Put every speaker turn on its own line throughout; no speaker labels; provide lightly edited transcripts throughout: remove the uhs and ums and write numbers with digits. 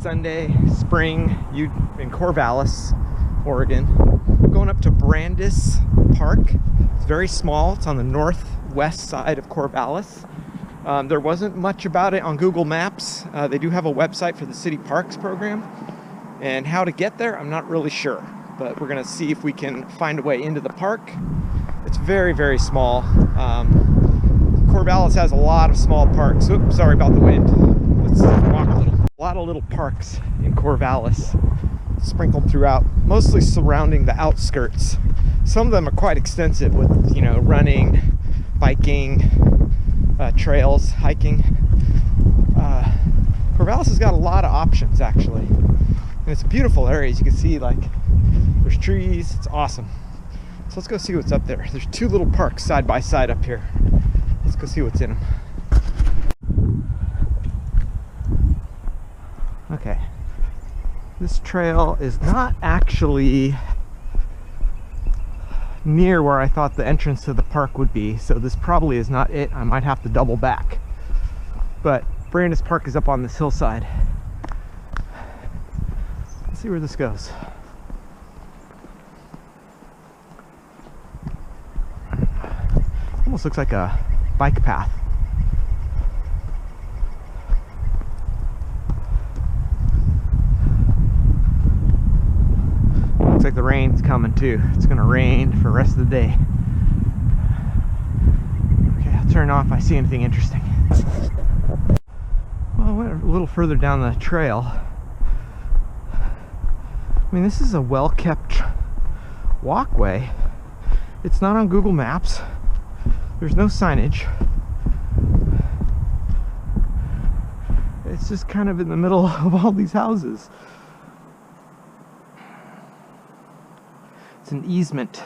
Sunday, spring, in Corvallis, Oregon. Going up to Brandis Park. It's very small. It's on the northwest side of Corvallis. There wasn't much about it on Google Maps. They do have a website for the City Parks program. And how to get there, I'm not really sure. But we're going to see if we can find a way into the park. It's very, very small. Corvallis has a lot of small parks. Oops, sorry about the wind. Let's walk a little. A lot of little parks in Corvallis, sprinkled throughout, mostly surrounding the outskirts. Some of them are quite extensive with, you know, running, biking, trails, hiking. Corvallis has got a lot of options, actually. And it's a beautiful area. As you can see, like, there's trees. It's awesome. So let's go see what's up there. There's two little parks side by side up here. Let's go see what's in them. Okay, this trail is not actually near where I thought the entrance to the park would be, so this probably is not it. I might have to double back. But Brandis Park is up on this hillside. Let's see where this goes. Almost looks like a bike path. Looks like the rain's coming too. It's gonna rain for the rest of the day. Okay, I'll turn off if I see anything interesting. Well, I went a little further down the trail. I mean, this is a well-kept walkway. It's not on Google Maps. There's no signage. It's just kind of in the middle of all these houses. It's an easement.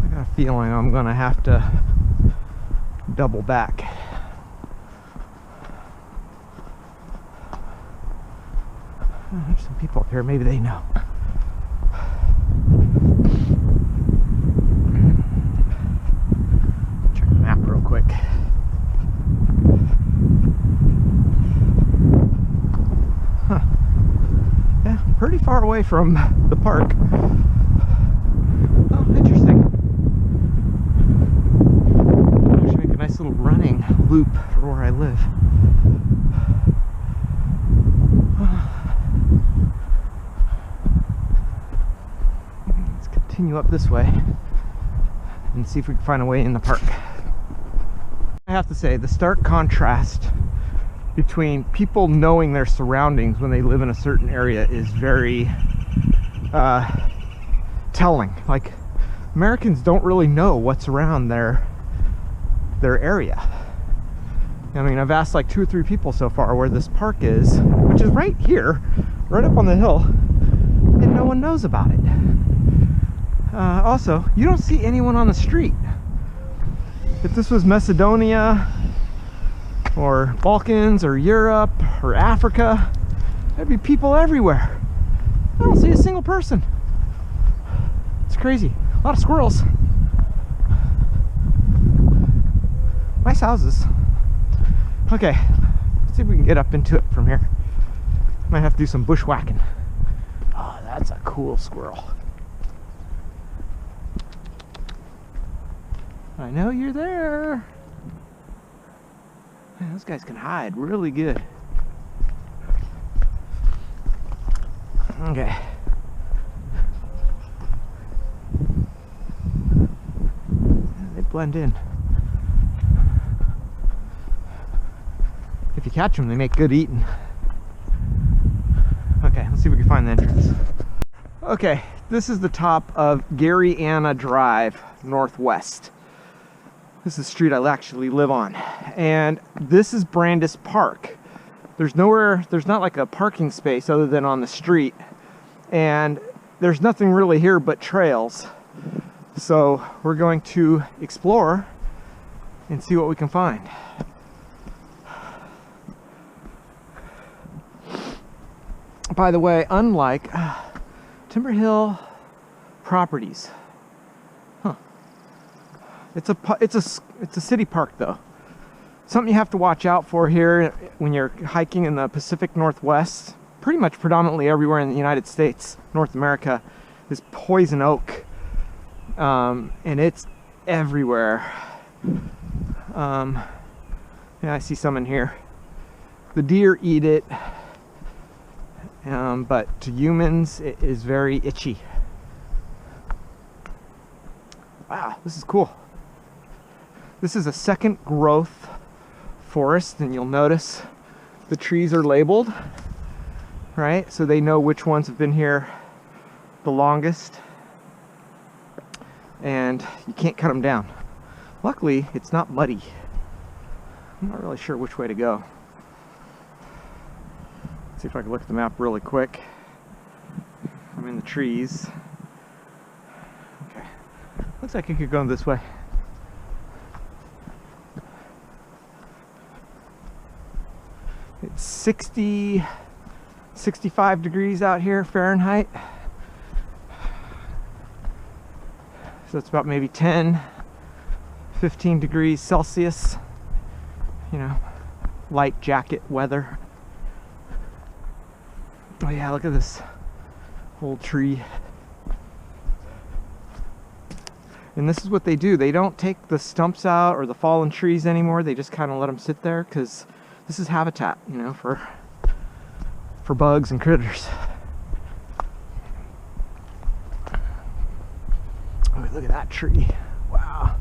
I got a feeling I'm gonna have to double back. There's some people up here, maybe they know. Check the map real quick. Huh. Yeah, pretty far away from the park. Oh, interesting. Actually make a nice little running loop for where I live. Let's continue up this way and see if we can find a way in the park. I have to say, the stark contrast between people knowing their surroundings when they live in a certain area is very telling. Like, Americans don't really know what's around their area. I mean, I've asked like 2 or 3 people so far where this park is, which is right here, right up on the hill, and no one knows about it. Also, you don't see anyone on the street. If this was Macedonia or Balkans or Europe or Africa, there'd be people everywhere. I don't see a single person. It's crazy. A lot of squirrels. Nice houses. Okay, let's see if we can get up into it from here. Might have to do some bushwhacking. Oh, that's a cool squirrel. I know you're there. Man, those guys can hide really good. Okay. They blend in. If you catch them, they make good eating. Okay, let's see if we can find the entrance. Okay, this is the top of Gary Anna Drive, Northwest. This is the street I actually live on. And this is Brandis Park. There's not like a parking space other than on the street. And there's nothing really here but trails. So we're going to explore and see what we can find. By the way, unlike Timber Hill Properties, it's a city park though. Something you have to watch out for here when you're hiking in the Pacific Northwest, pretty much predominantly everywhere in the United States, North America, is poison oak. And it's everywhere. Yeah, I see some in here. The deer eat it, but to humans it is very itchy. Wow, this is cool. This is a second growth forest, and you'll notice the trees are labeled, right? So they know which ones have been here the longest, and you can't cut them down. Luckily, it's not muddy. I'm not really sure which way to go. Let's see if I can look at the map really quick. I'm in the trees. Okay, looks like I could go this way. It's 65 degrees out here Fahrenheit. So it's about maybe 10, 15 degrees Celsius. You know, light jacket weather. Oh yeah, look at this old tree. And this is what they do. They don't take the stumps out or the fallen trees anymore. They just kind of let them sit there because this is habitat, you know, for bugs and critters. Oh, look at that tree. Wow.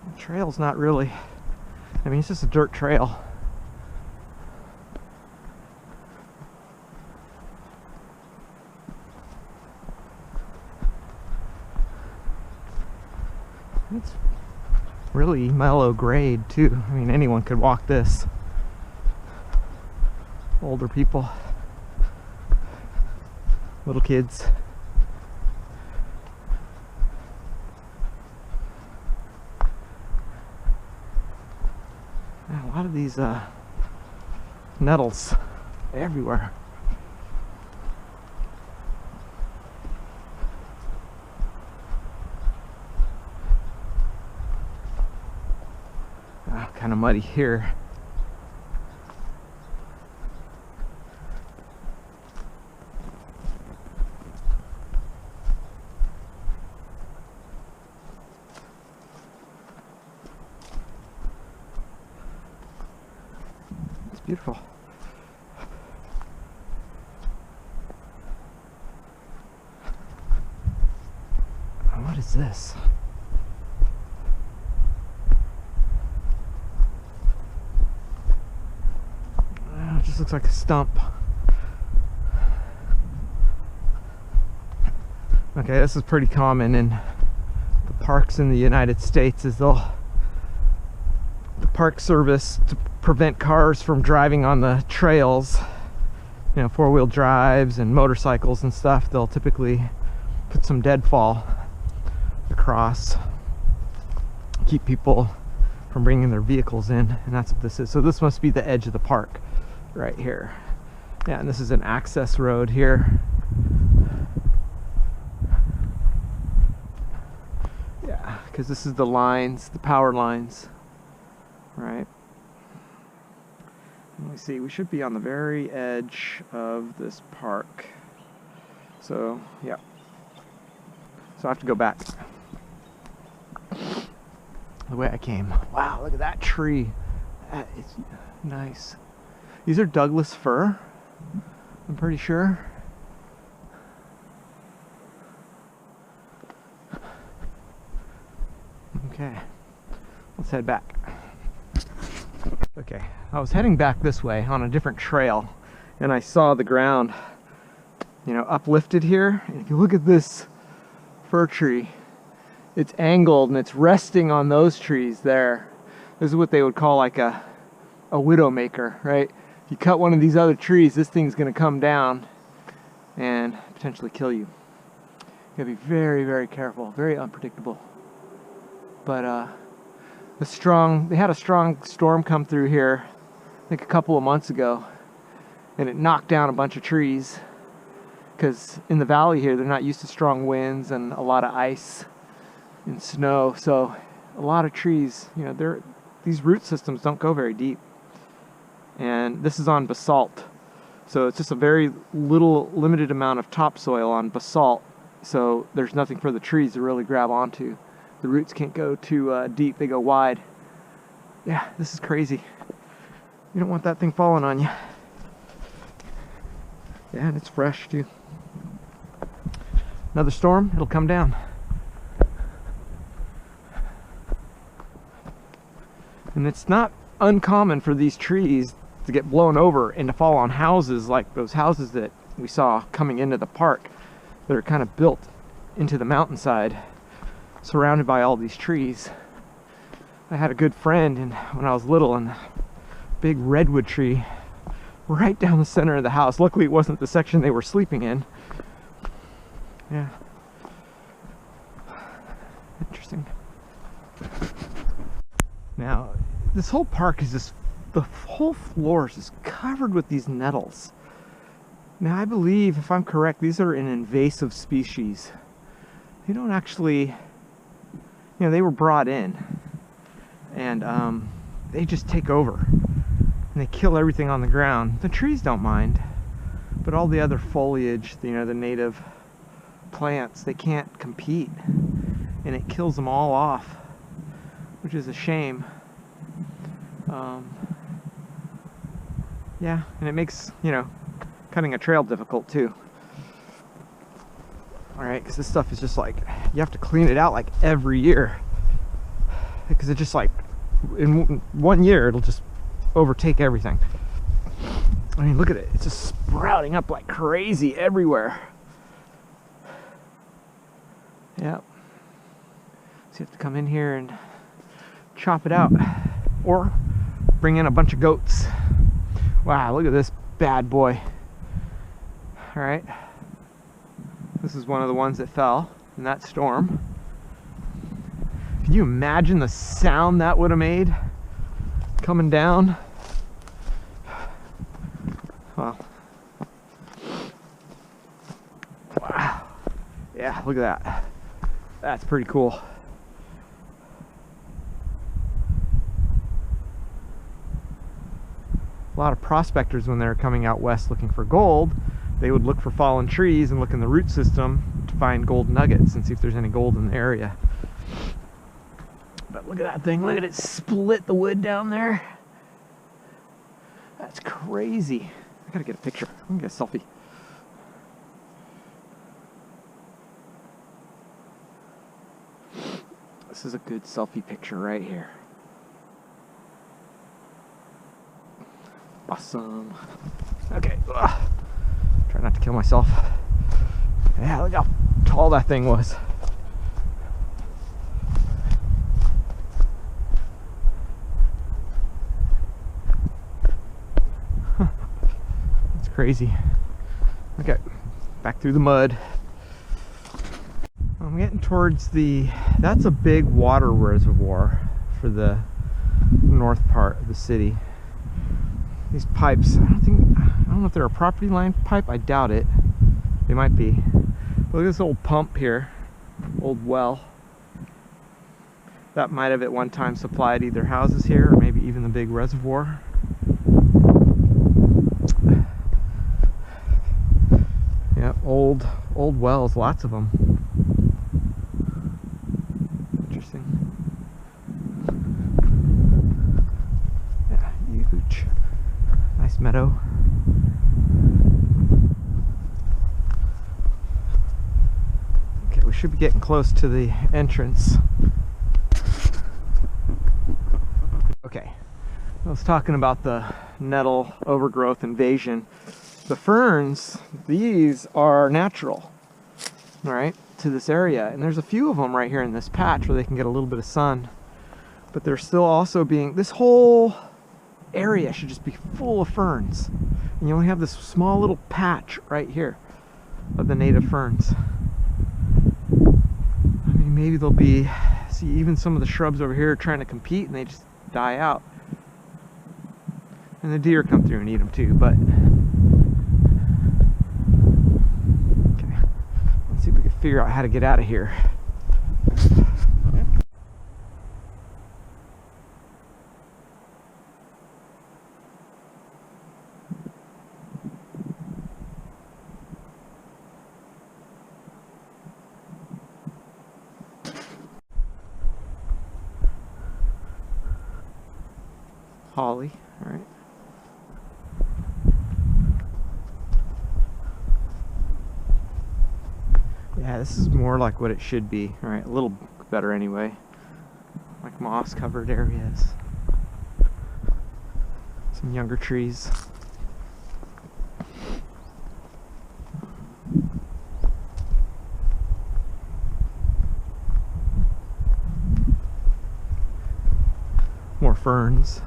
The trail's not really, I mean, it's just a dirt trail. It's really mellow grade too. I mean, anyone could walk this. Older people, little kids. A lot of these nettles everywhere. Kind of muddy here. It's beautiful. What is this? Just looks like a stump. Okay, this is pretty common in the parks in the United States. Is the Park Service, to prevent cars from driving on the trails, you know, four-wheel drives and motorcycles and stuff, they'll typically put some deadfall across, keep people from bringing their vehicles in, and that's what this is. So this must be the edge of the park right here. Yeah, and this is an access road here. Yeah, because this is the lines, the power lines, right? Let me see, we should be on the very edge of this park. So, yeah. So I have to go back the way I came. Wow, look at that tree. That is nice. These are Douglas fir, I'm pretty sure. Okay, let's head back. Okay, I was heading back this way on a different trail, and I saw the ground, you know, uplifted here. And if you look at this fir tree, it's angled and it's resting on those trees there. This is what they would call like a widowmaker, right? If you cut one of these other trees, this thing's going to come down and potentially kill you. You gotta be very, very careful, very unpredictable. But they had a strong storm come through here, I think a couple of months ago, and it knocked down a bunch of trees. because in the valley here they're not used to strong winds and a lot of ice and snow, so a lot of trees, you know, these root systems don't go very deep. And this is on basalt, so it's just a very limited amount of topsoil on basalt, so there's nothing for the trees to really grab onto. The roots can't go too deep, they go wide. Yeah, this is crazy. You don't want that thing falling on you. Yeah, and it's fresh too. Another storm, it'll come down. And it's not uncommon for these trees to get blown over and to fall on houses like those houses that we saw coming into the park that are kind of built into the mountainside, surrounded by all these trees. I had a good friend when I was little, and a big redwood tree right down the center of the house. Luckily it wasn't the section they were sleeping in. Yeah. Interesting. Now, this whole park is just, the whole floor is just covered with these nettles. Now, I believe, if I'm correct, these are an invasive species. They don't actually, you know, they were brought in, and they just take over, and they kill everything on the ground. The trees don't mind, but all the other foliage, you know, the native plants, they can't compete, and it kills them all off, which is a shame. Yeah, and it makes, you know, cutting a trail difficult too. Alright, because this stuff is just like, you have to clean it out like every year, because it just like, in 1 year it'll just overtake everything. I mean, look at it, it's just sprouting up like crazy everywhere. Yep. So you have to come in here and chop it out, or bring in a bunch of goats. Wow, look at this bad boy. All right, this is one of the ones that fell in that storm. Can you imagine the sound that would have made coming down? Well, wow, yeah, look at that. That's pretty cool. A lot of prospectors, when they're coming out west looking for gold, they would look for fallen trees and look in the root system to find gold nuggets and see if there's any gold in the area. But look at that thing, look at it split the wood down there. That's crazy. I gotta get a picture, I'm gonna get a selfie. This is a good selfie picture right here. Awesome. Okay. Ugh. Try not to kill myself. Yeah, look how tall that thing was. Huh. That's crazy. Okay, back through the mud. I'm getting towards that's a big water reservoir for the north part of the city. These pipes, I don't know if they're a property line pipe, I doubt it. They might be. Look at this old pump here, old well. That might have at one time supplied either houses here or maybe even the big reservoir. Yeah, old wells, lots of them. Interesting. Yeah, huge. Nice meadow. Okay, we should be getting close to the entrance. Okay, I was talking about the nettle overgrowth invasion. The ferns, these are natural, all right, to this area. And there's a few of them right here in this patch where they can get a little bit of sun. But they're still also being, this whole area should just be full of ferns, and you only have this small little patch right here of the native ferns. I mean, maybe there'll be, see, even some of the shrubs over here are trying to compete and they just die out, and the deer come through and eat them too. But figure out how to get out of here. Holly, all right. Yeah, this is more like what it should be, all right? A little better anyway. Like moss-covered areas. Some younger trees. More ferns.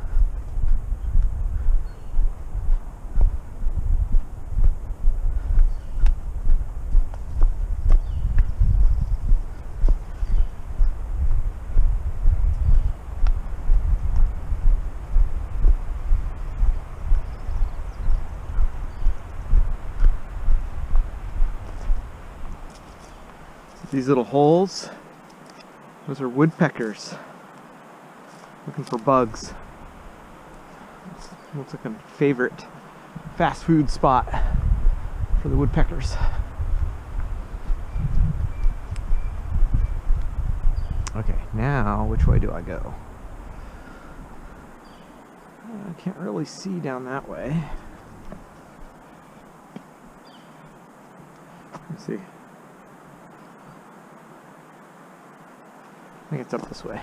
These little holes, those are woodpeckers looking for bugs. Looks like a favorite fast food spot for the woodpeckers. Okay, now which way do I go? I can't really see down that way. Let's see. I think it's up this way.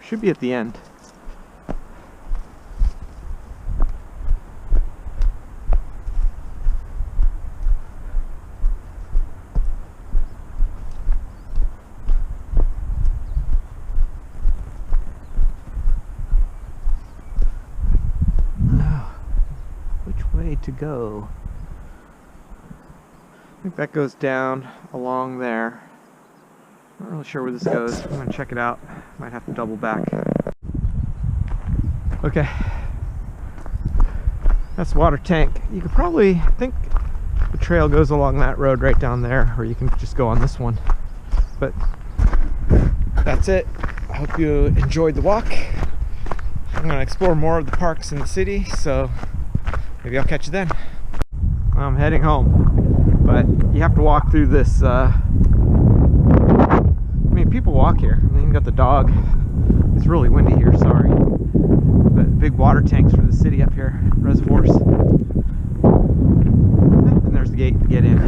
Should be at the end. Now, which way to go? I think that goes down along there. Not really sure where this goes. I'm gonna check it out. Might have to double back. Okay. That's the water tank. You could probably think the trail goes along that road right down there, or you can just go on this one. But that's it. I hope you enjoyed the walk. I'm gonna explore more of the parks in the city, so maybe I'll catch you then. I'm heading home, but you have to walk through this. I mean, people walk here. I mean, you got the dog. It's really windy here, sorry. But big water tanks for the city up here, reservoirs. And there's the gate to get in.